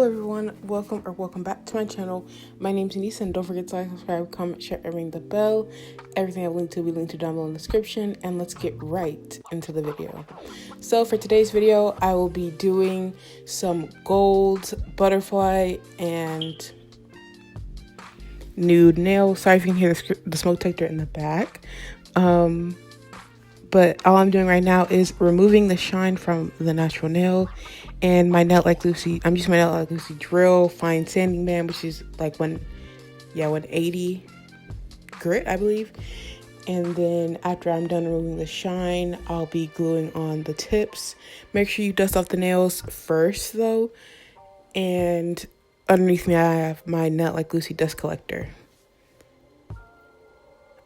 everyone, welcome back to my channel. My name's Anisa, and don't forget to like, subscribe, comment, share, and ring the bell. Everything I've linked to will be linked to down below in the description, and let's get right into the video. So for today's video, I will be doing some gold butterfly and nude nails. Sorry if you can hear the smoke detector in the back. But all I'm doing right now is removing the shine from the natural nail and my Nail Like Lucy. I'm using my Nail Like Lucy drill fine sanding band, which is like 180 grit, I believe. And then after I'm done removing the shine, I'll be gluing on the tips. Make sure you dust off the nails first though. And underneath me, I have my Nail Like Lucy dust collector.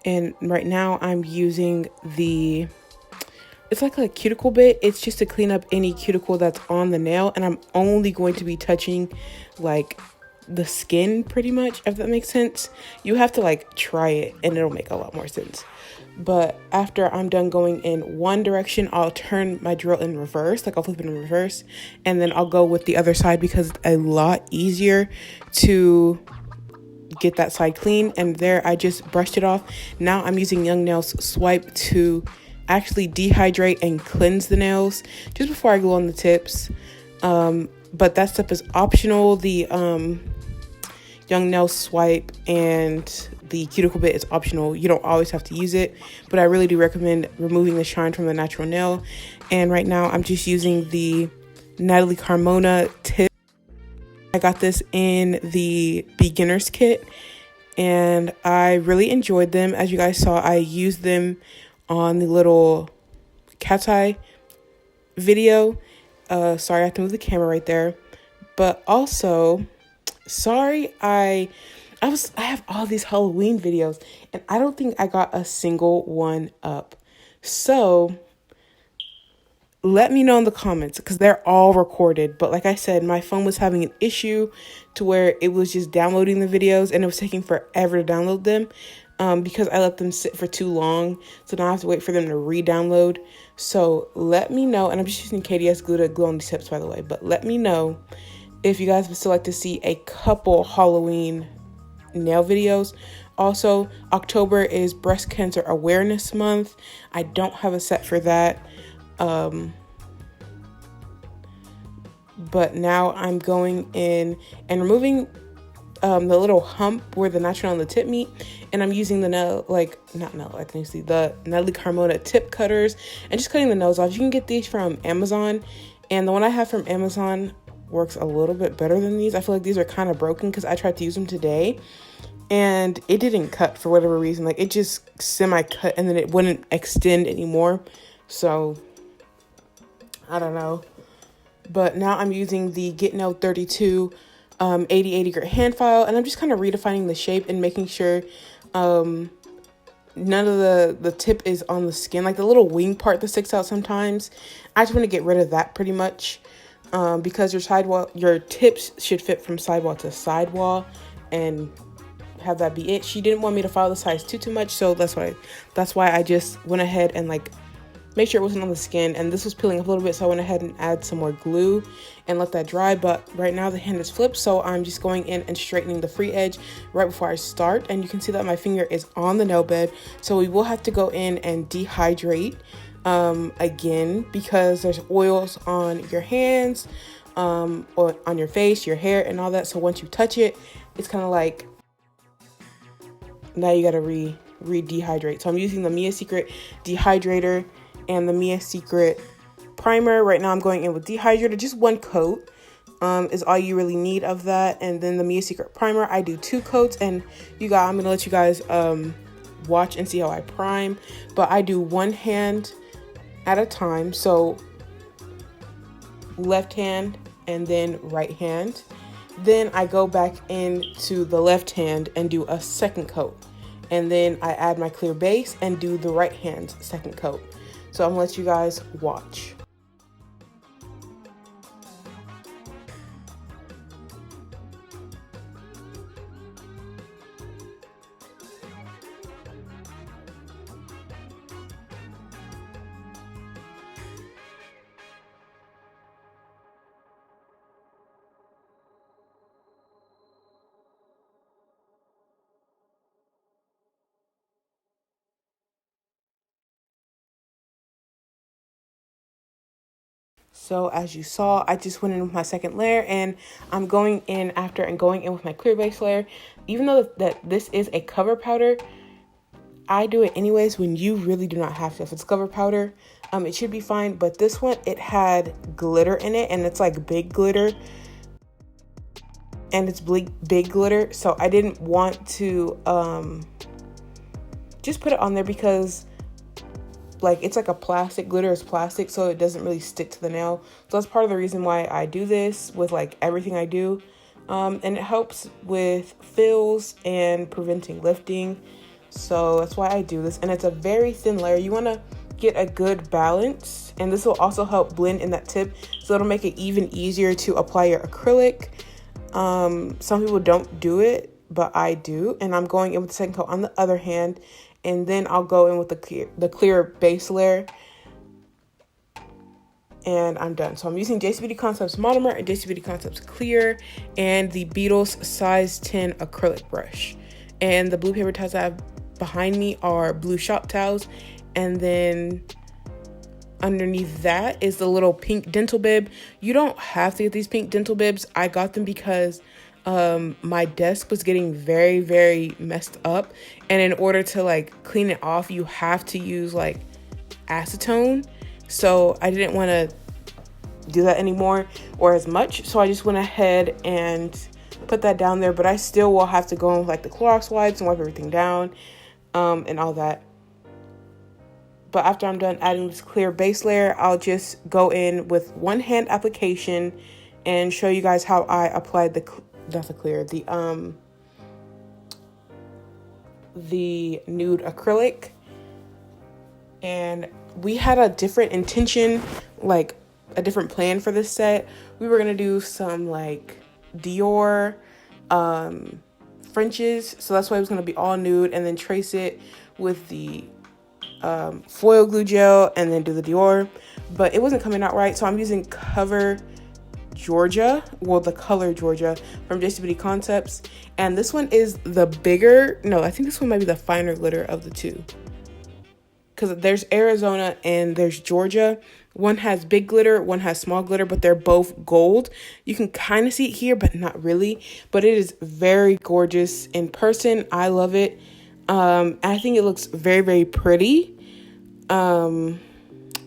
And right now I'm using it's like a cuticle bit. It's just to clean up any cuticle that's on the nail. And I'm only going to be touching like the skin pretty much, if that makes sense. You have to like try it and it'll make a lot more sense. But after I'm done going in one direction, I'll turn my drill in reverse, like I'll flip it in reverse. And then I'll go with the other side because it's a lot easier to get that side clean. And there I just brushed it off. Now I'm using Young Nails Swipe to actually dehydrate and cleanse the nails just before I glue on the tips. But that step is optional. The Young Nails Swipe and the cuticle bit is optional. You don't always have to use it, but I really do recommend removing the shine from the natural nail. And right now I'm just using the Natalie Carmona tip. I got this in the beginner's kit and I really enjoyed them. As you guys saw, I used them on the little cat's eye video. Sorry, I have to move the camera right there. But also, sorry, I have all these Halloween videos and I don't think I got a single one up. So let me know in the comments because they're all recorded. But like I said, my phone was having an issue to where it was just downloading the videos and it was taking forever to download them because I let them sit for too long. So now I have to wait for them to re-download. So let me know. And I'm just using KDS glue to glue on these tips, by the way. But let me know if you guys would still like to see a couple Halloween nail videos. Also, October is Breast Cancer Awareness Month. I don't have a set for that. But now I'm going in and removing the little hump where the natural nail and the tip meet, and I'm using the the Natalie Carmona tip cutters and just cutting the nails off. You can get these from Amazon, and the one I have from Amazon works a little bit better than these. I feel like these are kind of broken because I tried to use them today and it didn't cut for whatever reason. Like it just semi-cut and then it wouldn't extend anymore. So I don't know. But now I'm using the Get Nail 32 80 grit hand file, and I'm just kind of redefining the shape and making sure none of the tip is on the skin, like the little wing part that sticks out sometimes. I just want to get rid of that pretty much because your tips should fit from sidewall to sidewall and have that be it. She didn't want me to file the size too much, so that's why I just went ahead and like make sure it wasn't on the skin. And this was peeling up a little bit, so I went ahead and add some more glue and let that dry. But right now the hand is flipped, so I'm just going in and straightening the free edge right before I start. And you can see that my finger is on the nail bed, so we will have to go in and dehydrate again because there's oils on your hands, or on your face, your hair, and all that. So once you touch it, it's kind of like now you gotta re-dehydrate. So I'm using the Mia Secret dehydrator and the Mia Secret primer. Right now I'm going in with dehydrator. Just one coat is all you really need of that. And then the Mia Secret primer, I do 2 coats. And I'm gonna let you guys watch and see how I prime. But I do one hand at a time. So left hand and then right hand. Then I go back into the left hand and do a second coat. And then I add my clear base and do the right hand's second coat. So I'm gonna let you guys watch. So as you saw, I just went in with my second layer, and I'm going in after and going in with my clear base layer. Even though that this is a cover powder, I do it anyways when you really do not have to. If it's cover powder, it should be fine. But this one, it had glitter in it, and it's like big glitter. And it's big glitter. So I didn't want to just put it on there because like it's like a plastic. Glitter is plastic, so it doesn't really stick to the nail. So that's part of the reason why I do this with like everything I do. And it helps with fills and preventing lifting. So that's why I do this. And it's a very thin layer. You want to get a good balance. And this will also help blend in that tip. So it'll make it even easier to apply your acrylic. Some people don't do it, but I do. And I'm going in with the second coat on the other hand. And then I'll go in with the clear base layer. And I'm done. So I'm using JC Beauty Concepts Monomer and JC Beauty Concepts Clear and the Beetles size 10 acrylic brush. And the blue paper towels I have behind me are blue shop towels. And then underneath that is the little pink dental bib. You don't have to get these pink dental bibs. I got them because my desk was getting very, very messed up. And in order to like clean it off, you have to use like acetone. So I didn't want to do that anymore or as much. So I just went ahead and put that down there, but I still will have to go in with like the Clorox wipes and wipe everything down and all that. But after I'm done adding this clear base layer, I'll just go in with one hand application and show you guys how I applied the nude acrylic. And we had a different intention, like a different plan for this set. We were gonna do some like Dior Frenches, so that's why it was going to be all nude, and then trace it with the foil glue gel and then do the Dior, but it wasn't coming out right. So I'm using the color Georgia from JC Beauty Concepts, and this one is the bigger, no, I think this one might be the finer glitter of the two, because there's Arizona and there's Georgia. One has big glitter, one has small glitter, but they're both gold. You can kind of see it here, but not really. But it is very gorgeous in person. I love it. I think it looks very, very pretty. Not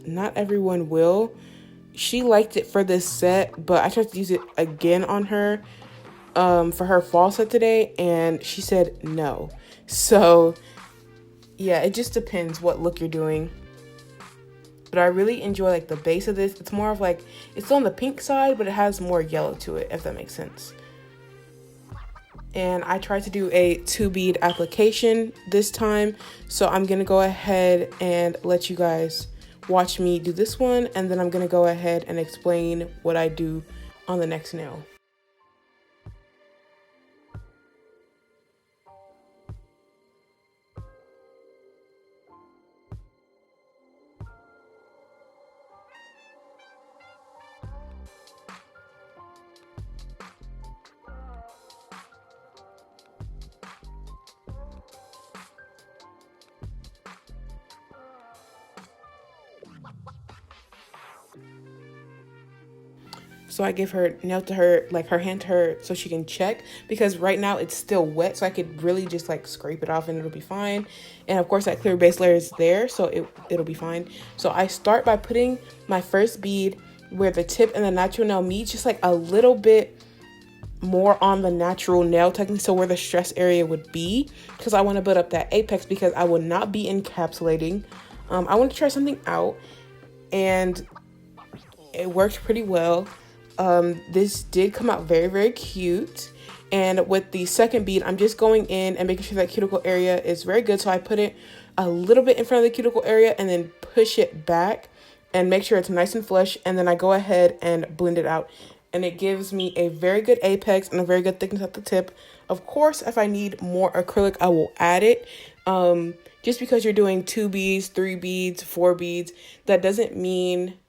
everyone will. She liked it for this set, but I tried to use it again on her for her fall set today, and she said no. So yeah, it just depends what look you're doing. But I really enjoy like the base of this. It's more of like, it's still on the pink side, but it has more yellow to it, if that makes sense. And I tried to do a 2-bead application this time. So I'm going to go ahead and let you guys watch me do this one. And then I'm going to go ahead and explain what I do on the next nail. So I give her nail to her, like her hand to her, so she can check, because right now it's still wet, so I could really just like scrape it off and it'll be fine. And of course that clear base layer is there, so it'll be fine. So I start by putting my first bead where the tip and the natural nail meet, just like a little bit more on the natural nail technique, so where the stress area would be, because I want to build up that apex, because I will not be encapsulating. I want to try something out, and it worked pretty well. This did come out very, very cute. And with the second bead, I'm just going in and making sure that cuticle area is very good. So I put it a little bit in front of the cuticle area and then push it back and make sure it's nice and flush. And then I go ahead and blend it out. And it gives me a very good apex and a very good thickness at the tip. Of course, if I need more acrylic, I will add it. Just because you're doing 2 beads, 3 beads, 4 beads, that doesn't mean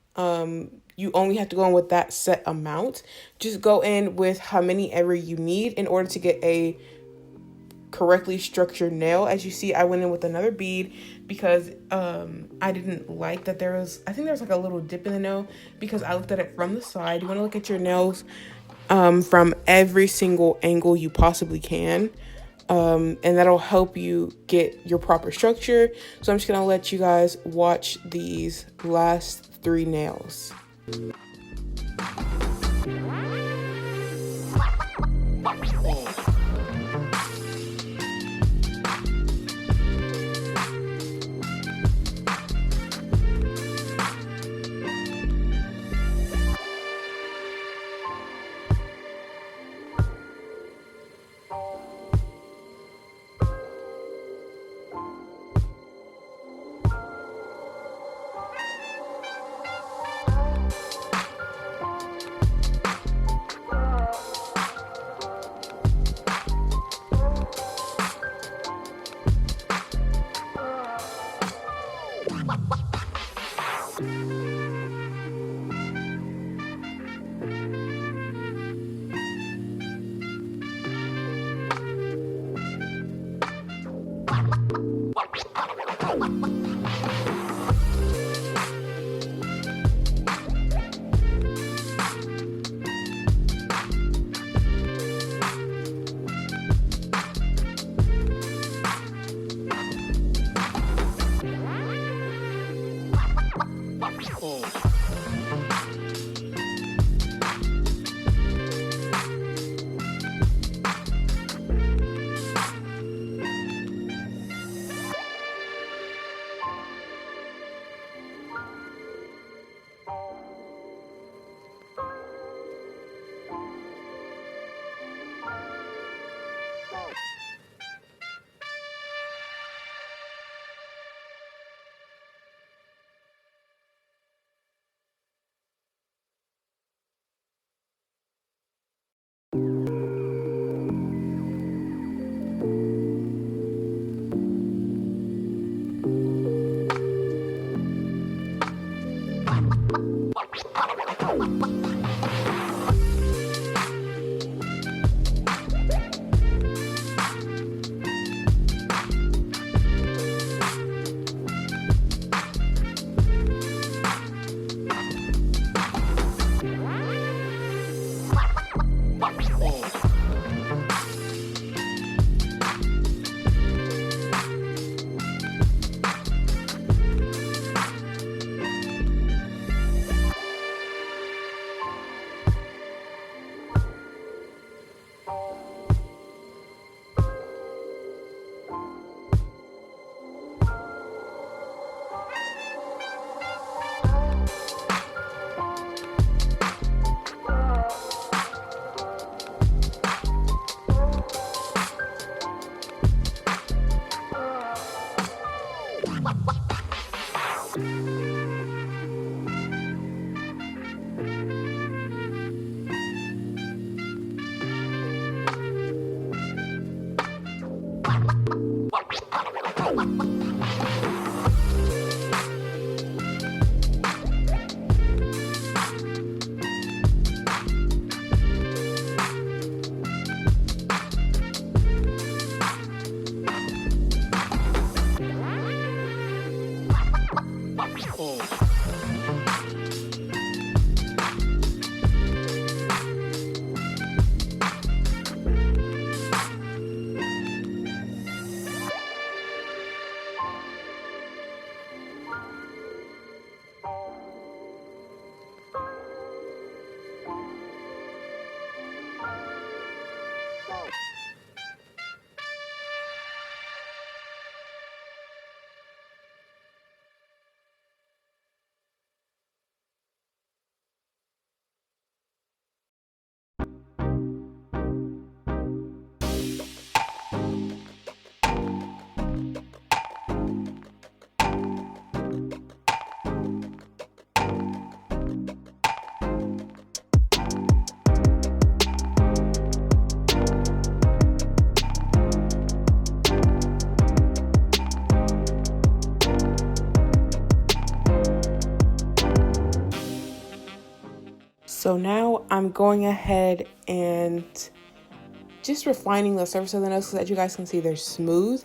you only have to go in with that set amount. Just go in with how many ever you need in order to get a correctly structured nail. As you see, I went in with another bead because I didn't like that I think there was like a little dip in the nail, because I looked at it from the side. You want to look at your nails from every single angle you possibly can. And that'll help you get your proper structure. So I'm just gonna let you guys watch these last 3 nails. So now I'm going ahead and just refining the surface of the nails so that you guys can see they're smooth.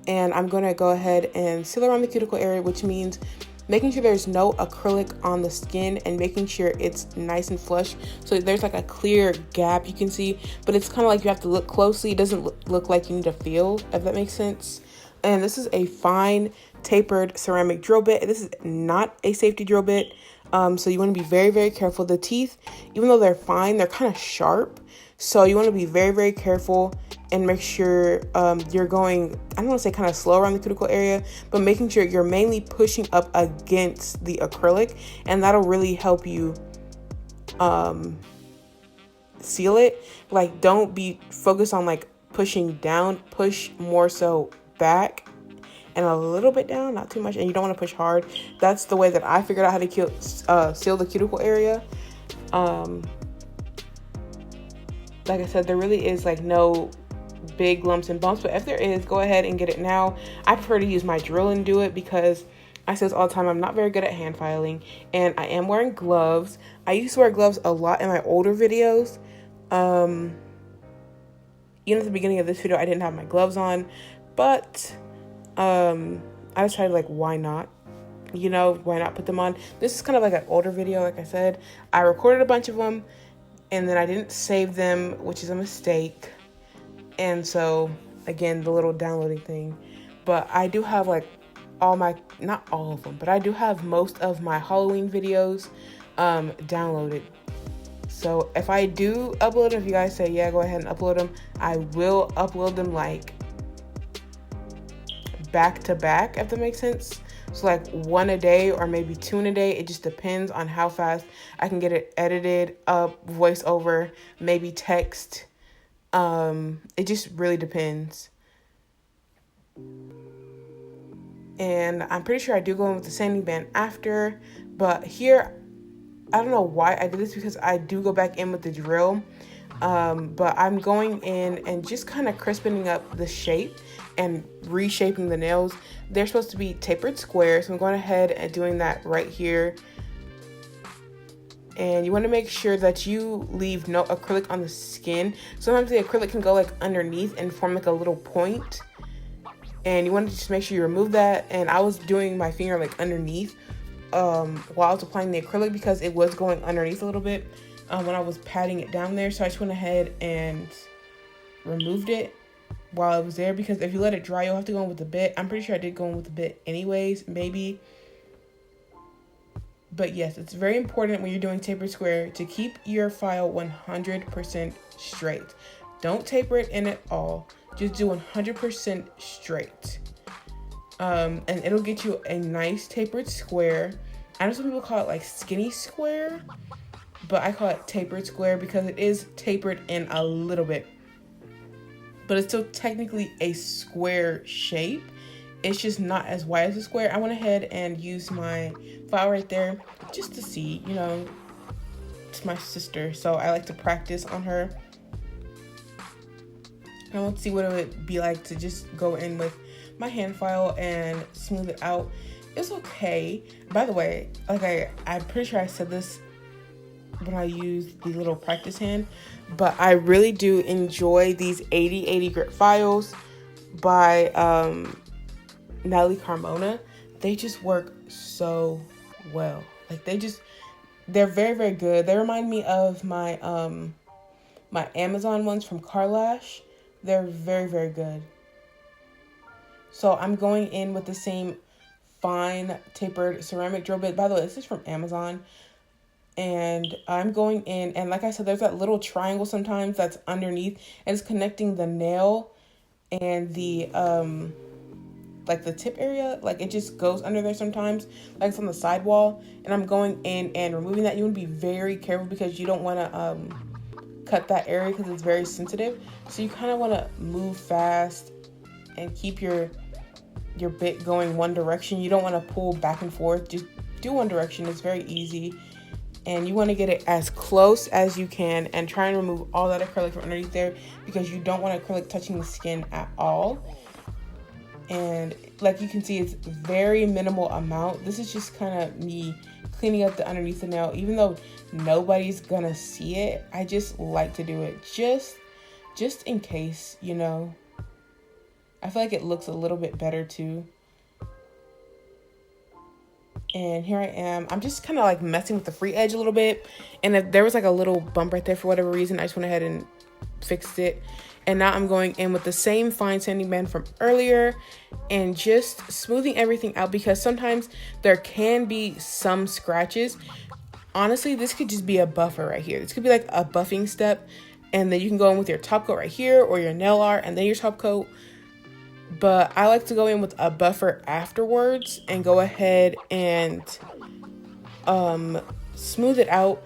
And I'm going to go ahead and seal around the cuticle area, which means making sure there's no acrylic on the skin and making sure it's nice and flush. So there's like a clear gap you can see, but it's kind of like you have to look closely. It doesn't look like you need to feel, if that makes sense. And this is a fine tapered ceramic drill bit. This is not a safety drill bit. So you want to be very, very careful. The teeth, even though they're fine, they're kind of sharp. So you want to be very, very careful and make sure you're going, I don't want to say kind of slow around the cuticle area, but making sure you're mainly pushing up against the acrylic, and that'll really help you seal it. Like, don't be focused on like pushing down, push more so back and a little bit down, not too much, and you don't want to push hard. That's the way that I figured out how to seal the cuticle area. Like I said, there really is like no big lumps and bumps, but if there is, go ahead and get it now. I prefer to use my drill and do it because I say this all the time, I'm not very good at hand filing, and I am wearing gloves. I used to wear gloves a lot in my older videos. Even at the beginning of this video, I didn't have my gloves on, but I decided, like, why not? You know, why not put them on? This is kind of like an older video. Like I said, I recorded a bunch of them and then I didn't save them, which is a mistake. And so, again, the little downloading thing. But I do have like all my, not all of them, but I do have most of my Halloween videos downloaded. So if I do upload them, if you guys say, yeah, go ahead and upload them, I will upload them like back to back, if that makes sense. So like one a day or maybe two in a day. It just depends on how fast I can get it edited up, voiceover, maybe text. It just really depends. And I'm pretty sure I do go in with the sanding band after, but here, I don't know why I did this because I do go back in with the drill. But I'm going in and just kind of crispening up the shape and reshaping the nails. They're supposed to be tapered square, so I'm going ahead and doing that right here. And you want to make sure that you leave no acrylic on the skin. Sometimes the acrylic can go like underneath and form like a little point. And you want to just make sure you remove that. And I was doing my finger like underneath while I was applying the acrylic because it was going underneath a little bit when I was patting it down there. So I just went ahead and removed it while it was there, because if you let it dry, you'll have to go in with the bit. I'm pretty sure I did go in with the bit anyways, maybe. But yes, it's very important when you're doing tapered square to keep your file 100% straight. Don't taper it in at all. Just do 100% straight. And it'll get you a nice tapered square. I know some people call it like skinny square, but I call it tapered square because it is tapered in a little bit. But it's still technically a square shape. It's just not as wide as a square. I went ahead and used my file right there just to see, you know, it's my sister, so I like to practice on her. I want to see what it would be like to just go in with my hand file and smooth it out. It's okay. By the way, like I'm pretty sure I said this when I used the little practice hand, but I really do enjoy these 80/80 grit files by Natalie Carmona. They just work so well. Like they're very, very good. They remind me of my my Amazon ones from Carlash. They're very, very good. So I'm going in with the same fine tapered ceramic drill bit. By the way, this is from Amazon. And I'm going in, and like I said, there's that little triangle sometimes that's underneath, and it's connecting the nail and the like the tip area. Like it just goes under there sometimes, like it's on the sidewall. And I'm going in and removing that. You want to be very careful because you don't want to cut that area because it's very sensitive. So you kind of want to move fast and keep your bit going one direction. You don't want to pull back and forth. Just do one direction. It's very easy. And you want to get it as close as you can and try and remove all that acrylic from underneath there because you don't want acrylic touching the skin at all. And like you can see, it's very minimal amount. This is just kind of me cleaning up the underneath the nail. Even though nobody's gonna see it, I just like to do it just just in case, you know. I feel like it looks a little bit better too. And here I am. I'm just kind of like messing with the free edge a little bit. And if there was like a little bump right there for whatever reason, I just went ahead and fixed it. And now I'm going in with the same fine sanding band from earlier and just smoothing everything out, because sometimes there can be some scratches. Honestly, this could just be a buffer right here. This could be like a buffing step, and then you can go in with your top coat right here or your nail art and then your top coat. But I like to go in with a buffer afterwards and go ahead and smooth it out,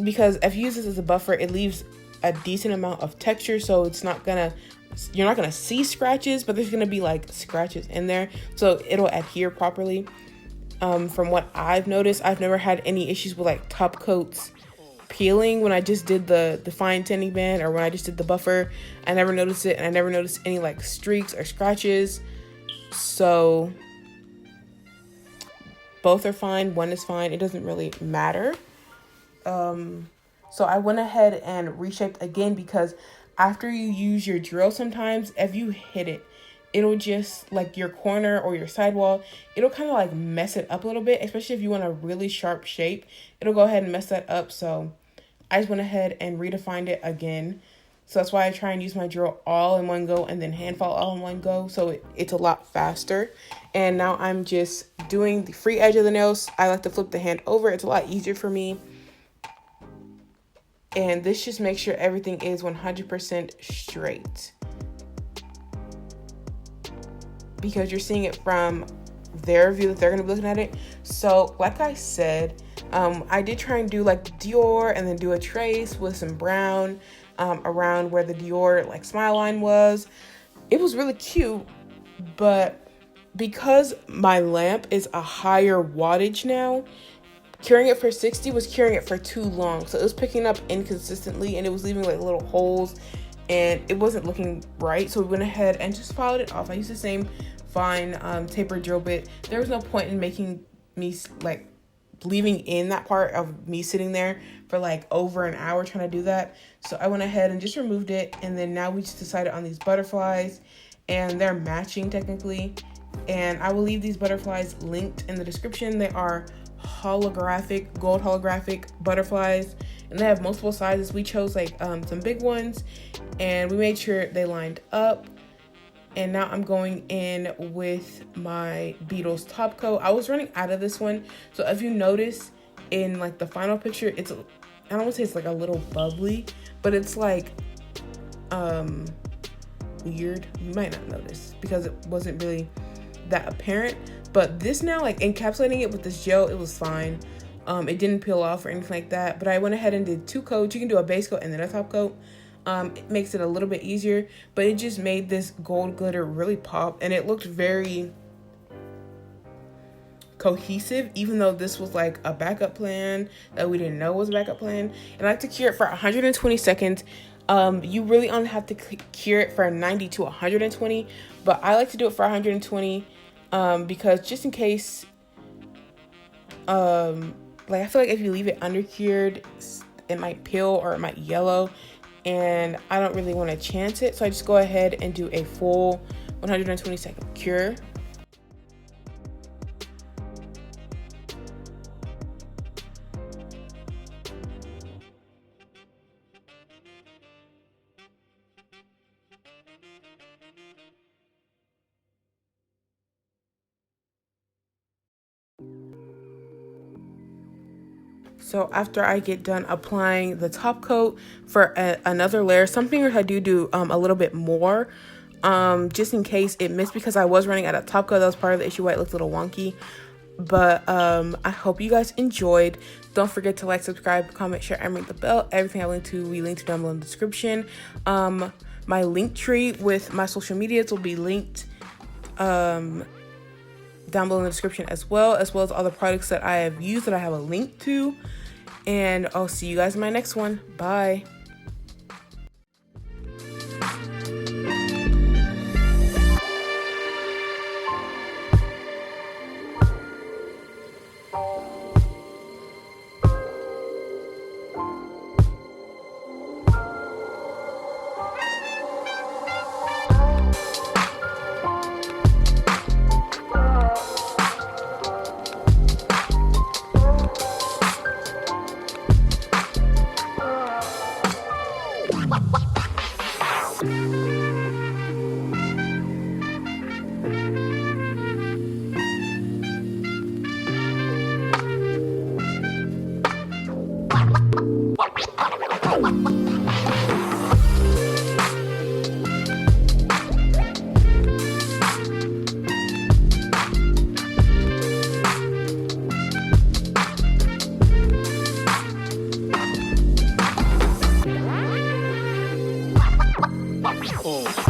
because if you use this as a buffer, it leaves a decent amount of texture, so you're not gonna see scratches, but there's gonna be like scratches in there, so it'll adhere properly. From what I've noticed, I've never had any issues with like top coats peeling when I just did the fine sanding band, or when I just did the buffer. I never noticed it, and I never noticed any like streaks or scratches. So both are fine, one is fine, it doesn't really matter. So I went ahead and reshaped again, because after you use your drill, sometimes if you hit it, it'll just like your corner or your sidewall, it'll kind of like mess it up a little bit, especially if you want a really sharp shape. It'll go ahead and mess that up. So I just went ahead and redefined it again. So that's why I try and use my drill all in one go and then hand file all in one go, so it's a lot faster. And now I'm just doing the free edge of the nails. I like to flip the hand over. It's a lot easier for me. And this just makes sure everything is 100% straight, because you're seeing it from their view that they're going to be looking at it. So like I said, I did try and do like Dior and then do a trace with some brown around where the Dior like smile line was. It was really cute, but because my lamp is a higher wattage now, curing it for 60 was curing it for too long. So it was picking up inconsistently, and it was leaving like little holes, and it wasn't looking right. So we went ahead and just filed it off. I used the same fine taper drill bit. There was no point in making me like leaving in that part of me sitting there for like over an hour trying to do that. So I went ahead and just removed it, and then now we just decided on these butterflies, and they're matching technically. And I will leave these butterflies linked in the description. They are holographic, gold holographic butterflies, and they have multiple sizes. We chose like some big ones, and we made sure they lined up. And now I'm going in with my Beetles top coat. I was running out of this one, so if you notice in like the final picture, I don't want to say it's like a little bubbly, but it's like weird. You might not notice because it wasn't really that apparent. But this now, like encapsulating it with this gel, it was fine. It didn't peel off or anything like that. But I went ahead and did two coats. You can do a base coat and then a top coat. It makes it a little bit easier, but it just made this gold glitter really pop, and it looked very cohesive, even though this was like a backup plan that we didn't know was a backup plan. And I like to cure it for 120 seconds. You really only have to cure it for 90 to 120, but I like to do it for 120 because just in case, like I feel like if you leave it under cured, it might peel or it might yellow, and I don't really want to chance it, so I just go ahead and do a full 120-second cure. So after I get done applying the top coat for another layer, something I do a little bit more, just in case it missed, because I was running out of top coat. That was part of the issue why it looked a little wonky. But I hope you guys enjoyed. Don't forget to like, subscribe, comment, share, and ring the bell. Everything we linked to down below in the description. My link tree with my social medias will be linked down below in the description, as well as all the products that I have used that I have a link to. And I'll see you guys in my next one. Bye. Oh.